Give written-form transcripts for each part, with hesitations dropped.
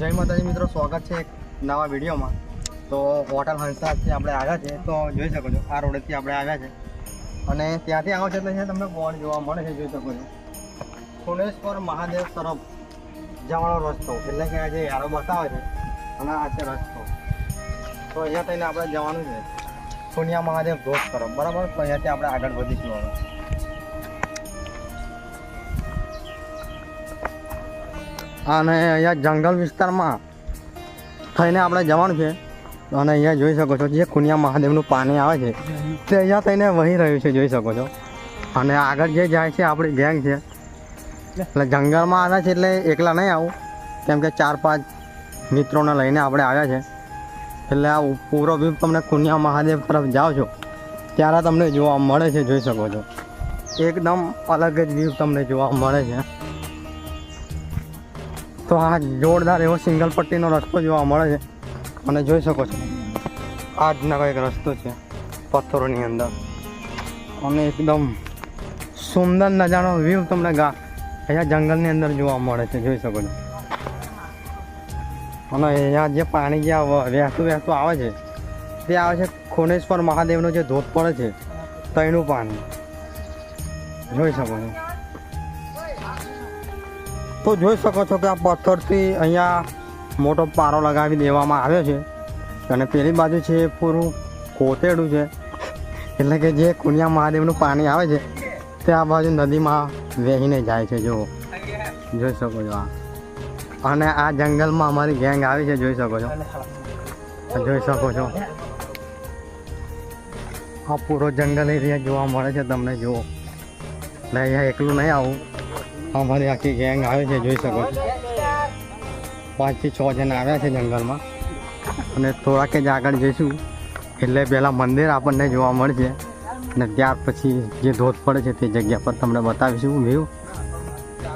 જય માતાજી મિત્રો, સ્વાગત છે એક નવા વિડીયોમાં। તો હોટલ હંસાથી આપણે આવ્યા છે, તો જોઈ શકો છો આ રોડેથી આપણે આવ્યા છે અને ત્યાંથી આવો છો એટલે તમને બોર્ડ જોવા મળે છે, જોઈ શકો છો ખુનેશ્વર મહાદેવ તરફ જવાનો રસ્તો, એટલે કે આ જે યારો બતાવે છે અને આ છે રસ્તો। તો અહીંયા થઈને આપણે જવાનું છે ખુનિયા મહાદેવ ધોધ તરફ, બરાબર। તો અહીંયાથી આપણે આગળ વધીશું હવે। અને અહીંયા જંગલ વિસ્તારમાં થઈને આપણે જવાનું છે અને અહીંયા જોઈ શકો છો જે ખુનિયા મહાદેવનું પાણી આવે છે તે અહીંયા થઈને વહી રહ્યું છે, જોઈ શકો છો। અને આગળ જે જાય છે આપણી ગેંગ છે, એટલે જંગલમાં આવ્યા છે એટલે એકલા નહીં આવું, કેમ કે 4-5 મિત્રોને લઈને આપણે આવ્યા છે। એટલે આ પૂરો વ્યૂ તમને ખુનિયા મહાદેવ તરફ જાઓ છો ત્યારે તમને જોવા મળે છે, જોઈ શકો છો એકદમ અલગ જ વ્યૂ તમને જોવા મળે છે। તો આ જોરદાર એવો સિંગલ પટ્ટીનો રસ્તો જોવા મળે છે અને જોઈ શકો છો આ જ નવો એક રસ્તો છે પથ્થરોની અંદર, અને એકદમ સુંદર નજારો વ્યૂ તમને અહીંયા જંગલની અંદર જોવા મળે છે, જોઈ શકો છો। અને અહીંયા જે પાણી જે વહેતું આવે છે તે આવે છે ખુનેશ્વર મહાદેવનો જે ધોધ પડે છે તો એનું પાણી જોઈ શકો છો। તો જોઈ શકો છો કે આ પથ્થરથી અહીંયા મોટો પારો લગાવી દેવામાં આવ્યો છે અને પેલી બાજુ છે પૂરું કોતેડું છે, એટલે કે જે ખુનિયા મહાદેવનું પાણી આવે છે તે આ બાજુ નદીમાં વહીને જાય છે, જો જોઈ શકો છો। અને આ જંગલમાં અમારી ગેંગ આવી છે, જોઈ શકો છો, જોઈ શકો છો આ પૂરો જંગલ એરિયા જોવા મળે છે તમને, જુઓ। એટલે અહીંયા એકલું નહીં આવું, અમારી આખી ગેંગ આવે છે, જોઈ શકો છો 5 થી 6 જણ આવ્યા છે જંગલમાં। અને થોડાક જ આગળ જઈશું એટલે પહેલાં મંદિર આપણને જોવા મળશે અને ત્યાર પછી જે ધોધ પડે છે તે જગ્યા પર તમને બતાવીશું વ્યૂ।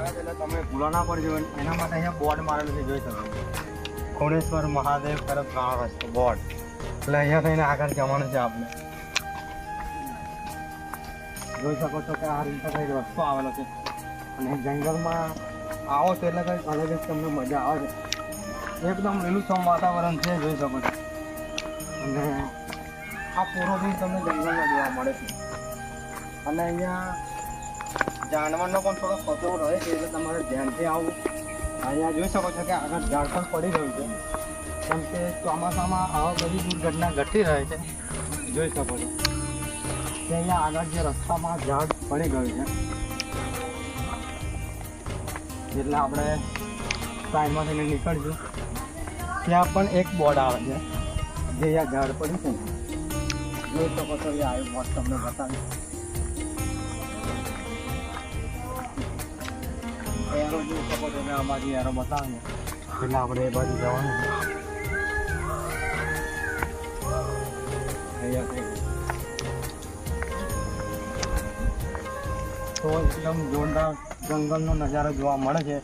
એટલે તમે ભૂલો ના પડજો, એના માટે અહીંયા બોર્ડ મારેલું છે, જોઈ શકો ખુનેશ્વર મહાદેવ તરફ જવાનો રસ્તો બોર્ડ, એટલે અહીંયા થઈને આગળ જવાનું છે આપણે। જોઈ શકો છો કે આ રીતે કંઈક રસ્તો આવેલો છે અને જંગલમાં આવો તો એટલે કંઈક અલગ જ તમને મજા આવે છે, એકદમ લીલુંછમ વાતાવરણ છે, જોઈ શકો છો। અને આ પૂરો બી તમને જંગલમાં જોવા મળે છે અને અહીંયા જાનવરનો પણ થોડો ખતરો રહે છે, એટલે તમારે ધ્યાનથી આવવું। અહીંયા જોઈ શકો છો કે આગળ ઝાડ પણ પડી રહ્યું છે, કેમ કે ચોમાસામાં આવા બધી દુર્ઘટના ઘટી રહે છે, જોઈ શકો છો કે અહીંયા આગળ જે રસ્તામાં ઝાડ પડી ગયું છે એટલે આપણે સાઈડમાં થઈને નીકળશું। ત્યાં પણ એક બોર્ડ આવે છે જે અહીંયા ઝાડ પડ્યું છે, જોઈ શકો છો એ આવ્યું બોર્ડ તમને બતાવીશ। એરો જોઈ શકો છો કે આ બાજુ એરો બતાવે એટલે આપણે એ બાજુ જવાનું છે। તો એકદમ જોરદાર જંગલનો નજારો જોવા મળે છે,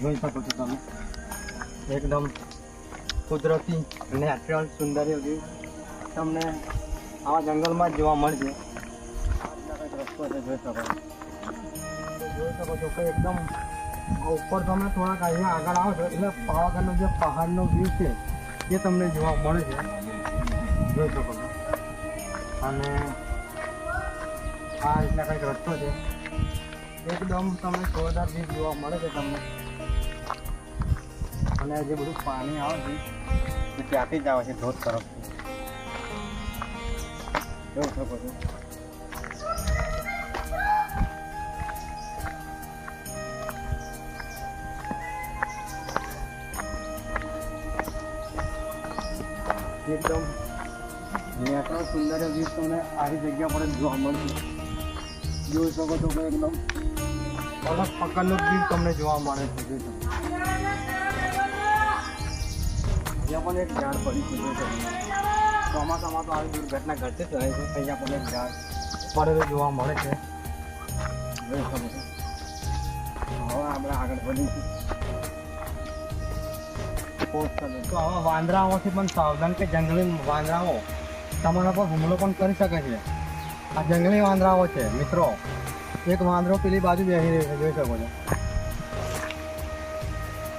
જોઈ શકો છો તમે એકદમ કુદરતી નેચરલ સુંદર્ય વ્યૂ તમને આવા જંગલમાં જ જોવા મળશે। રસ્તો છે, જોઈ શકો છો કે એકદમ ઉપર તમે થોડાક અહીંયા આગળ આવો છો એટલે પાવાગઢનો જે પહાડનો વ્યૂ છે એ તમને જોવા મળે છે, જોઈ શકો છો। અને આ રીતના કંઈક રસ્તો છે, એકદમ તમને જોરદાર વ્યૂ જોવા મળે છે તમને। અને જે બધું પાણી આવે છે એ ત્યાંથી જ આવે છે ધોધ તરફથી, જોઈ શકો છો। એકદમ નેચરલ સુંદર વ્યૂ તમને આવી જગ્યા પર જ જોવા મળશે, જોઈ શકો છો કે એકદમ અલગ પ્રકારનો વ્યૂ તમને જોવા મળે છે, જોઈ શકો અહીંયા પણ એક ઝાડ પડી છે, જોઈ શકો ચોમાસામાં તો આવી દુર્ઘટના ઘટતી જ રહે છે, અહીંયા પણ એક ઝાડ પડેલું જોવા મળે છે, જોઈ શકો છો। હવે આપણે આગળ વધીશું તો આવા વાંદરાઓથી પણ સાવધાન, કે જંગલી વાંદરાઓ તમારા પર હુમલો પણ કરી શકે છે। આ જંગલી વાંદરાઓ છે મિત્રો, એક વાંદરો પેલી બાજુ બેસી રહ્યો છે, જોઈ શકો છો।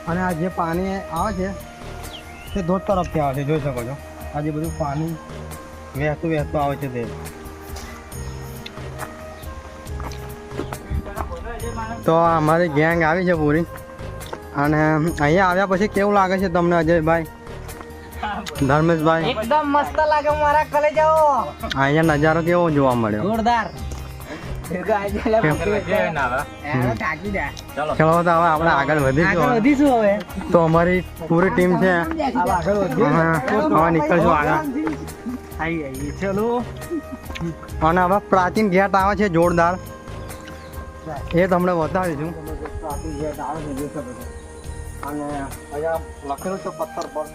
અને આ જે પાણી આવે છે તે ધોધ તરફથી આવે છે, જોઈ શકો છો. આ જે બધું પાણી વહેતું આવે છે તે. તો અમારી ગેંગ આવી છે પૂરી. અને અહીંયા આવ્યા પછી કેવું લાગે છે તમને અજયભાઈ, ધર્મેશભાઈ? એકદમ મસ્ત લાગે મારા કલેજાઓ. અહીંયા નજારો કેવો જોવા મળ્યો? જોરદાર. ચલો તો હવે આપણે આગળ વધીશું હવે. તો અમારી પૂરી ટીમ છે, હવે નીકળશું આગળ. ચલો. અને હવે પ્રાચીન ગેટ આવે છે જોરદાર, એ તમને બતાવીશું. અને અહીંયા લખેલું છે પથ્થર પર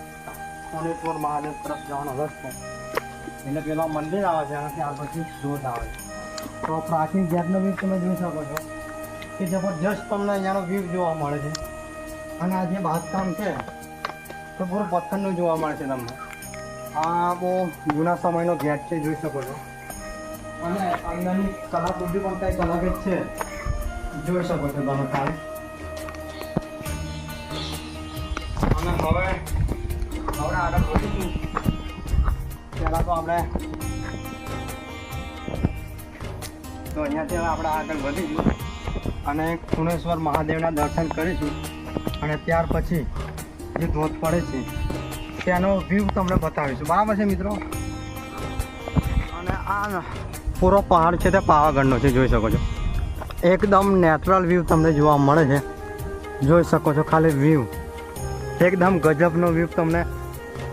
સોનેશ્વર મહાદેવ તરફ જવાનો રસ્તો. એટલે પેલા મંદિર આવે છે અને ત્યાર પછી ધોધ આવે છે. તો પ્રાચીન ગેટનો વ્યૂ તમે જોઈ શકો છો કે જબરજસ્ત તમને અહીંયાનો વ્યૂ જોવા મળે છે. અને આ જે બાંધકામ છે તો પૂરો પથ્થરનું જોવા મળે છે તમને. આ બહુ જૂના સમયનો ગેટ છે, જોઈ શકો છો. અને અંદરની કલાકૃતિ પણ કંઈક અલગ જ છે, જોઈ શકો છો તમે ખાલી. અને હવે આગળ વધીશું. પહેલાં તો આપણે અહીંયાથી હવે આપણે આગળ વધીશું અને ખૂણેશ્વર મહાદેવના દર્શન કરીશું. અને ત્યાર પછી જે ધોધ પડે છે ત્યાંનો વ્યૂ તમને બતાવીશું, બરાબર છે મિત્રો? અને આ પૂરો પહાડ છે તે પાવાગઢનો છે, જોઈ શકો છો. એકદમ નેચરલ વ્યૂ તમને જોવા મળે છે, જોઈ શકો છો. ખાલી વ્યૂ એકદમ ગજબનો વ્યૂ તમને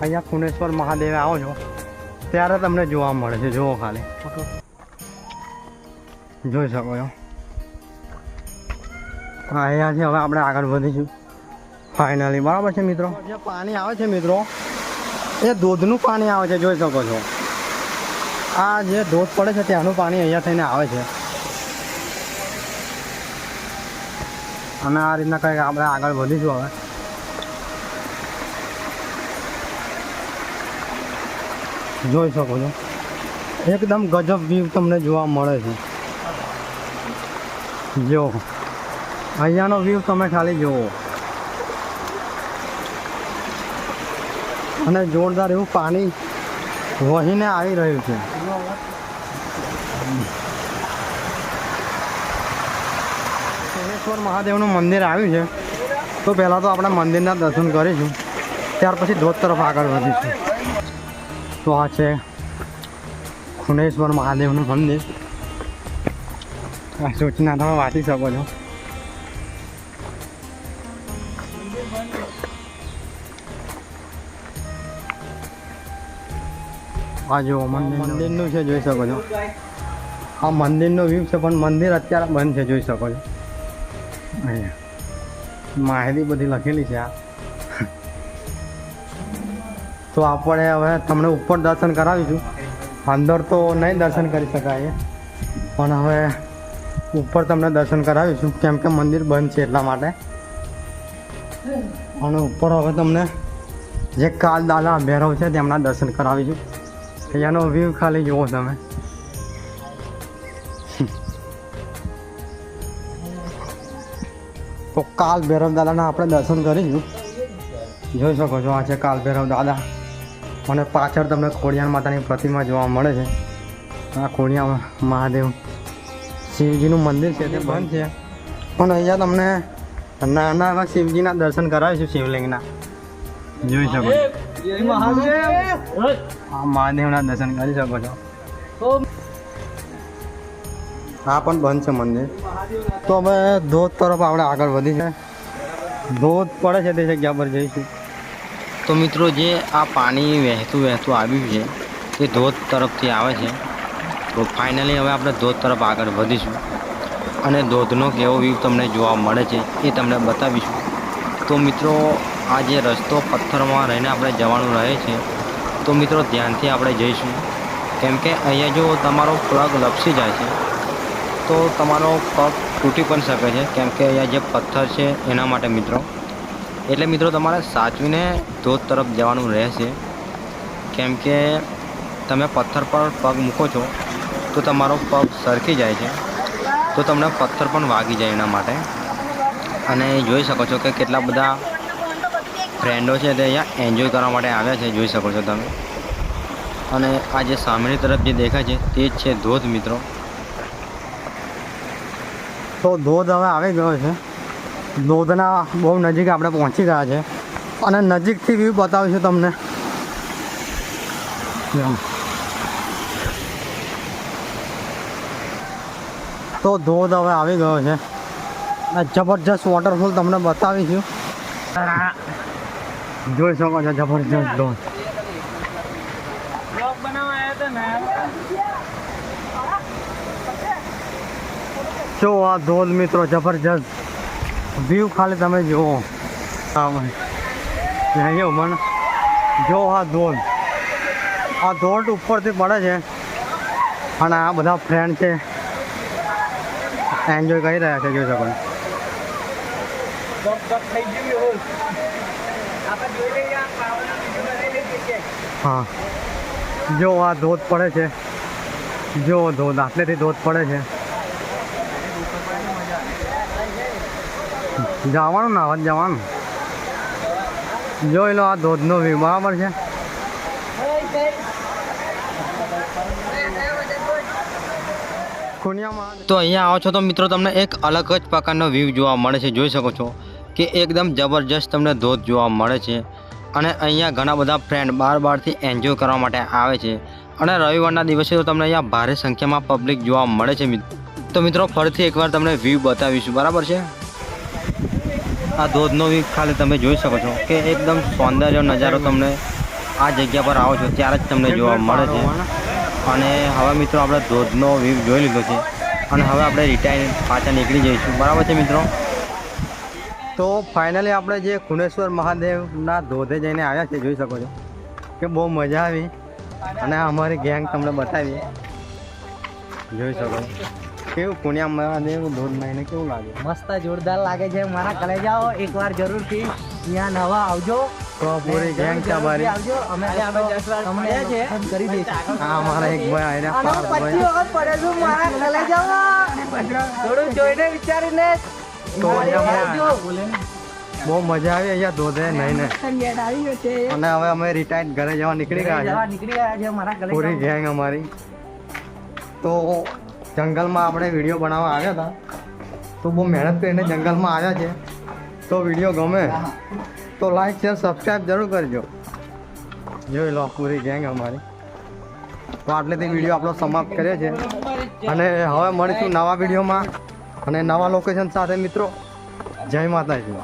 અહીંયા ખૂણેશ્વર મહાદેવે આવો છો ત્યારે તમને જોવા મળે છે. જુઓ ખાલી, જોઈ શકો છો. અહીંયાથી હવે આપણે આગળ વધીશું ફાઇનલી, બરાબર છે મિત્રો? જે પાણી આવે છે મિત્રો એ ધોધનું પાણી આવે છે, જોઈ શકો છો. આ જે ધોધ પડે છે ત્યાંનું પાણી અહીંયા થઈને આવે છે. અને આ રીતના કંઈક આપણે આગળ વધીશું હવે. જોઈ શકો છો એકદમ ગજબ વ્યૂ તમને જોવા મળે છે. જો અહીંયાનો વ્યૂ તમે ખાલી જુઓ. અને જોરદાર એવું પાણી વહીને આવી રહ્યું છે. સોનેશ્વર મહાદેવનું મંદિર આવ્યું છે, તો પહેલાં તો આપણે મંદિરના દર્શન કરીશું, ત્યાર પછી ધોધ તરફ આગળ વધીશું. તો આ છે ખૂણેશ્વર મહાદેવનું મંદિર. આ સૂચના તમે વાંચી શકો છો. આ જો મંદિરનું છે, જોઈ શકો છો. આ મંદિરનો વ્યૂ છે, પણ મંદિર અત્યારે બંધ છે, જોઈ શકો છો. અહીંયા માહિતી બધી લખેલી છે આ. તો આપણે હવે તમને ઉપર દર્શન કરાવીશું. અંદર તો નહીં દર્શન કરી શકાય, પણ હવે ઉપર તમને દર્શન કરાવીશું, કેમ કે મંદિર બંધ છે એટલા માટે. અને ઉપર હવે તમને જે કાલ દાદા ભૈરવ છે તેમના દર્શન કરાવીશું. અહીંયાનો વ્યૂ ખાલી જુઓ તમે. તો કાલ ભૈરવ દાદાના આપણે દર્શન કરીશું. જોઈ શકો છો આ છે કાલ ભૈરવ દાદા. અને પાછળ તમને ખોડિયાર માતાની પ્રતિમા જોવા મળે છે. આ ખોડિયાર મહાદેવ શિવજીનું મંદિર છે તે બંધ છે, પણ અહીંયા તમને નાના એવા શિવજીના દર્શન કરાવીશું, શિવલિંગના. જોઈ શકો છો. આ મહાદેવના દર્શન કરી શકો છો. આ પણ બંધ છે મંદિર. તો હવે ધોધ તરફ આપણે આગળ વધી છે. ધોધ પડે છે તે જગ્યા પર જઈશું. તો મિત્રો જે આ પાણી વહેતું આવ્યું છે તે ધોધ તરફથી આવે છે. તો ફાઇનલી હવે આપણે ધોધ તરફ આગળ વધીશું અને ધોધનો કેવો વ્યૂ તમને જોવા મળે છે એ તમને બતાવીશું. તો મિત્રો આ જે રસ્તો પથ્થરમાં રહીને આપણે જવાનું રહે છે, તો મિત્રો ધ્યાનથી આપણે જઈશું, કેમ કે અહીંયા જો તમારો પગ લપસી જાય છે તો તમારો પગ તૂટી પણ શકે છે, કેમ કે અહીંયા જે પથ્થર છે એના માટે મિત્રો. એટલે મિત્રો તમારે સાચવીને ધોધ તરફ જવાનું રહેશે, કેમ કે તમે પથ્થર પર પગ મૂકો છો તો તમારો પગ સરકી જાય છે, તો તમને પથ્થર પણ વાગી જાય એના માટે. અને જોઈ શકો છો કે કેટલા બધા ફ્રેન્ડો છે તે અહીંયા એન્જોય કરવા માટે આવ્યા છે, જોઈ શકો છો તમે. અને આ જે સામેની તરફ જે દેખાય છે તે જ છે ધોધ મિત્રો. તો ધોધ હવે આવી ગયો છે. ધોધના બહુ નજીક આપણે પહોંચી ગયા છે અને નજીકથી વ્યૂ બતાવીશું તમને. તો ધોધ હવે આવી ગયો છે. આ જબરજસ્ત વોટરફોલ તમને બતાવીશું. જોઈ શકો છો જબરજસ્ત ધોધ. જો આ ધોધ મિત્રો જબરજસ્ત વ્યૂ ખાલી તમે જુઓ. મને જો આ ધોધ ઉપરથી પડે છે અને આ બધા ફ્રેન્ડ છે એન્જોય કરી રહ્યા છે, જોઈ શકો. હા જો આ ધોધ પડે છે, જો ધોધ આટલેથી ધોધ પડે છે. જવાનું ને આવા જવાનું. જોઈ લો આ ધોધનો વ્યૂ, બરાબર છે. તો અહીંયા આવો છો તો મિત્રો તમને એક અલગ જ પ્રકારનો વ્યૂ જોવા મળે છે, જોઈ શકો છો કે એકદમ જબરજસ્ત તમને ધોધ જોવા મળે છે. અને અહીંયા ઘણા બધા ફ્રેન્ડ બહારથી એન્જોય કરવા માટે આવે છે. અને રવિવારના દિવસે તો તમને અહીંયા ભારે સંખ્યામાં પબ્લિક જોવા મળે છે. તો મિત્રો ફરીથી એકવાર તમને વ્યૂ બતાવીશું, બરાબર છે. આ ધોધનો વ્યૂ ખાલી તમે જોઈ શકો છો કે એકદમ સૌંદર્ય નજારો તમને આ જગ્યા પર આવો છો ત્યારે જ તમને જોવા મળે છે. અને હવે મિત્રો આપણે ધોધનો વ્યૂ જોઈ લીધો છે અને હવે આપણે રિટાયર પાછા નીકળી જઈશું, બરાબર છે મિત્રો. તો ફાઇનલી આપણે જે ખુનેશ્વર મહાદેવના ધોધે જઈને આવ્યા છે, જોઈ શકો છો કે બહુ મજા આવી. અને અમારી ગેંગ તમને બતાવી, જોઈ શકો કેવું પુણ્યા મહાદેવ ધોધ નાઈને કેવું લાગે. મસ્ત જોરદાર લાગે છે. મારા કલેજાઓ એકવાર જરૂરથી અહીંયા નવા આવજો. તો પૂરી ગેંગ છે અમારી. આવજો, અમે તમને છે કરી દઈશું. હા અમારા એક ભાઈ આયરા પાર્થભાઈ. વખત પડે છું મારા કલેજાઓ. થોડું જોઈને વિચારીને તો અહીંયા બહુ મજા આવી અહીંયા ધોધે નહીં. અને હવે અમે રિટાયર્ડ ઘરે જવા નીકળી ગયા છે મારા છે, પૂરી ગેંગ અમારી. તો જંગલમાં આપણે વિડીયો બનાવવા આવ્યા હતા, તો બહુ મહેનત કરીને જંગલમાં આવ્યા છે. તો વિડીયો ગમે તો લાઈક શેર સબસ્ક્રાઈબ જરૂર કરજો. જોઈ લો પૂરી ગેંગ અમારી. તો આટલેથી વિડીયો આપણો સમાપ્ત કર્યો છે અને હવે મળીશું નવા વિડીયોમાં અને નવા લોકેશન સાથે મિત્રો. જય માતાજી.